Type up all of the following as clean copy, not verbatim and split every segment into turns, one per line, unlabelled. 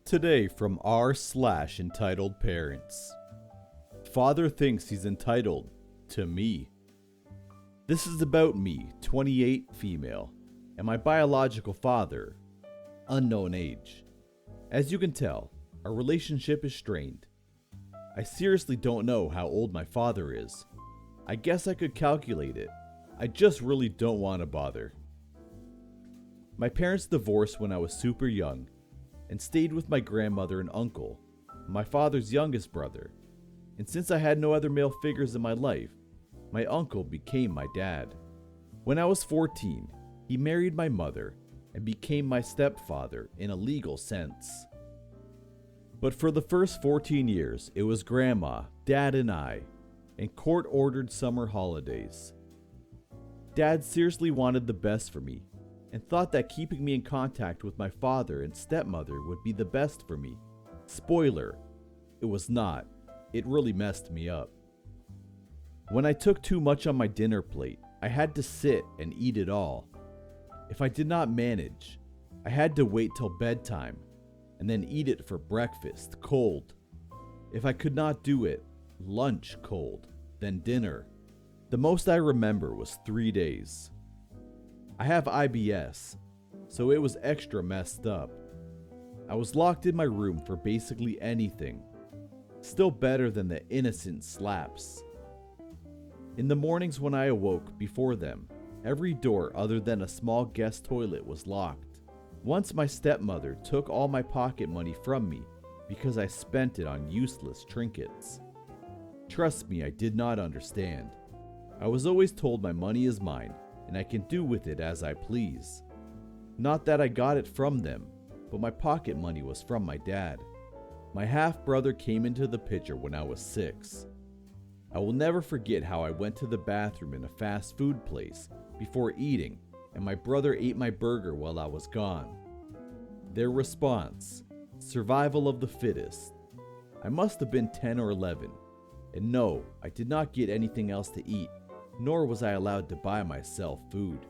Today from r/EntitledParents. Father thinks he's entitled to me. This is about me, 28, female, and my biological father, unknown age. As you can tell, our relationship is strained. I seriously don't know how old my father is. I guess I could calculate it. I just really don't want to bother. My parents divorced when I was super young and stayed with my grandmother and uncle, my father's youngest brother. And since I had no other male figures in my life, my uncle became my dad. When I was 14, he married my mother and became my stepfather in a legal sense. But for the first 14 years, it was grandma, dad, and I, and court-ordered summer holidays. Dad seriously wanted the best for me and thought that keeping me in contact with my father and stepmother would be the best for me. Spoiler, it was not. It really messed me up. When I took too much on my dinner plate, I had to sit and eat it all. If I did not manage, I had to wait till bedtime and then eat it for breakfast, cold. If I could not do it, lunch cold, then dinner. The most I remember was 3 days. I have IBS, so it was extra messed up. I was locked in my room for basically anything. Still better than the innocent slaps. In the mornings when I awoke before them, every door other than a small guest toilet was locked. Once my stepmother took all my pocket money from me because I spent it on useless trinkets. Trust me, I did not understand. I was always told my money is mine and I can do with it as I please. Not that I got it from them, but my pocket money was from my dad. My half-brother came into the picture when I was 6. I will never forget how I went to the bathroom in a fast food place before eating, and my brother ate my burger while I was gone. Their response: survival of the fittest. I must have been 10 or 11, and no, I did not get anything else to eat, nor was I allowed to buy myself food.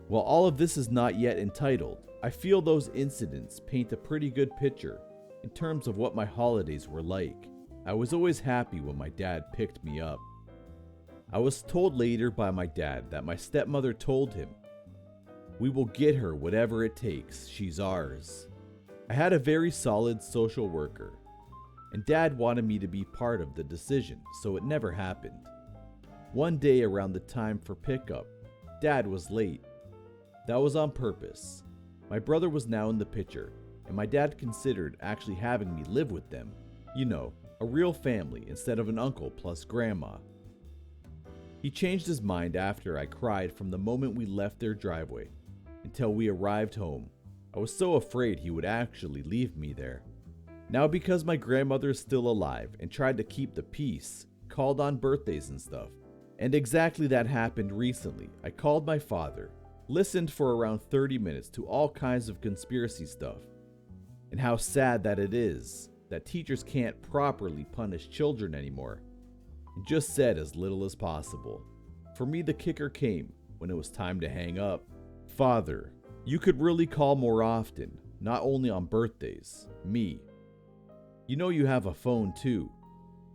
While all of this is not yet entitled, I feel those incidents paint a pretty good picture in terms of what my holidays were like. I was always happy when my dad picked me up. I was told later by my dad that my stepmother told him, "We will get her whatever it takes, she's ours." I had a very solid social worker, and dad wanted me to be part of the decision, so it never happened. One day around the time for pickup, dad was late. That was on purpose. My brother was now in the picture, and my dad considered actually having me live with them. You know, a real family instead of an uncle plus grandma. He changed his mind after I cried from the moment we left their driveway until we arrived home. I was so afraid he would actually leave me there. Now, because my grandmother is still alive and tried to keep the peace, called on birthdays and stuff. And exactly that happened recently. I called my father, listened for around 30 minutes to all kinds of conspiracy stuff, and how sad that it is that teachers can't properly punish children anymore, and just said as little as possible. For me, the kicker came when it was time to hang up. "Father, you could really call more often, not only on birthdays, me. You know you have a phone too.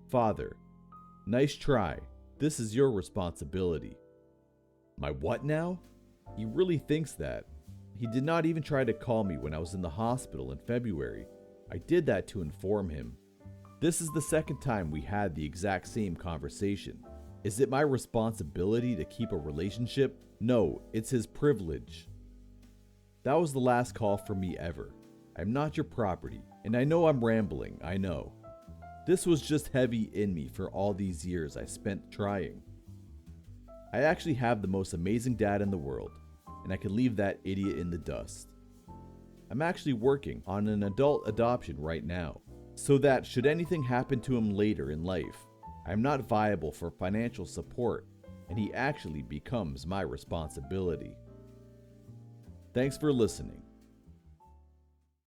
Father, nice try. This is your responsibility." My what now? He really thinks that. He did not even try to call me when I was in the hospital in February. I did that to inform him. This is the second time we had the exact same conversation. Is it my responsibility to keep a relationship? No, it's his privilege. That was the last call from me ever. I'm not your property, and I know I'm rambling, I know. This was just heavy in me for all these years I spent trying. I actually have the most amazing dad in the world, and I can leave that idiot in the dust. I'm actually working on an adult adoption right now, so that should anything happen to him later in life, I'm not viable for financial support, and he actually becomes my responsibility. Thanks for listening.